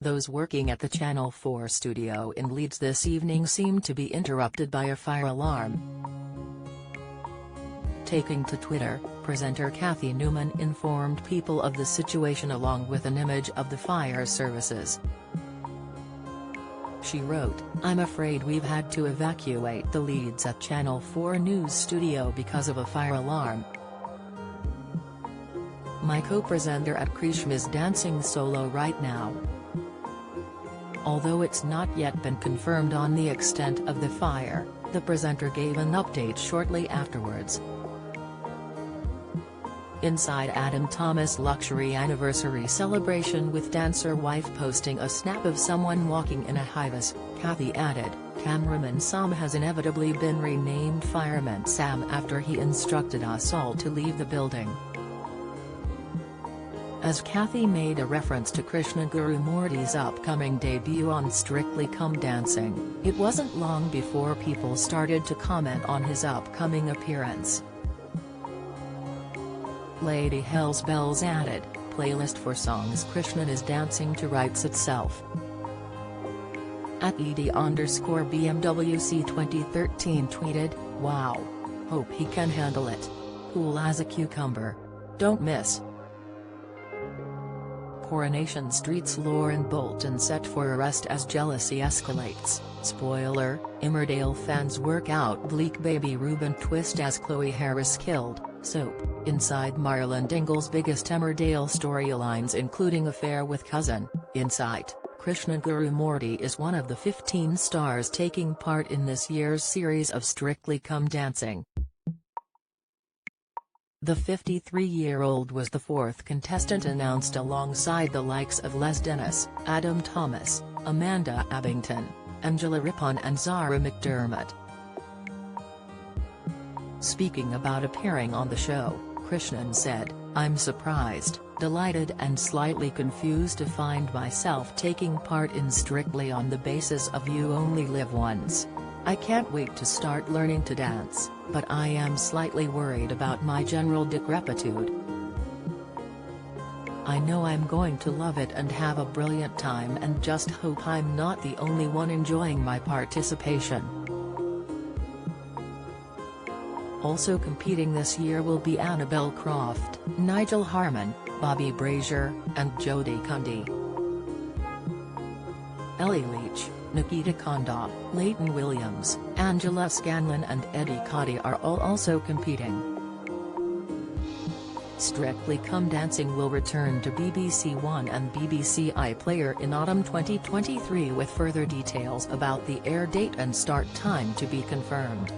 Those working at the Channel 4 studio in Leeds this evening seemed to be interrupted by a fire alarm. Taking to Twitter, presenter Cathy Newman informed people of the situation along with an image of the fire services. She wrote, "I'm afraid we've had to evacuate the Leeds at Channel 4 News studio because of a fire alarm. My co-presenter at Krishna is dancing solo right now. Although it's not yet been confirmed on the extent of the fire, the presenter gave an update shortly afterwards." Inside Adam Thomas luxury anniversary celebration with dancer wife posting a snap of someone walking in a high-vis, Cathy added, "Cameraman Sam has inevitably been renamed Fireman Sam after he instructed us all to leave the building." As Cathy made a reference to Krishna Guru Murthy's upcoming debut on Strictly Come Dancing, it wasn't long before people started to comment on his upcoming appearance. Lady Hells Bells added, "Playlist for songs Krishna is dancing to writes itself." At @ED_BMWC 2013 tweeted, "Wow. Hope he can handle it. Cool as a cucumber. Don't miss." Coronation Street's Lauren Bolton set for arrest as jealousy escalates. Spoiler, Emmerdale fans work out bleak baby Reuben twist as Chloe Harris killed. Soap, inside Marlon Dingle's biggest Emmerdale storylines including affair with cousin. Insight, Krishna Guru Murthy is one of the 15 stars taking part in this year's series of Strictly Come Dancing. The 53-year-old was the fourth contestant announced alongside the likes of Les Dennis, Adam Thomas, Amanda Abbington, Angela Rippon and Zara McDermott. Speaking about appearing on the show, Krishnan said, "I'm surprised, delighted and slightly confused to find myself taking part in Strictly on the basis of you only live once. I can't wait to start learning to dance, but I am slightly worried about my general decrepitude. I know I'm going to love it and have a brilliant time and just hope I'm not the only one enjoying my participation." Also competing this year will be Annabelle Croft, Nigel Harman, Bobby Brazier, and Jodie Cundy. Ellie Leach, Nikita Konda, Leighton Williams, Angela Scanlon and Eddie Cody are all also competing. Strictly Come Dancing will return to BBC One and BBC iPlayer in autumn 2023 with further details about the air date and start time to be confirmed.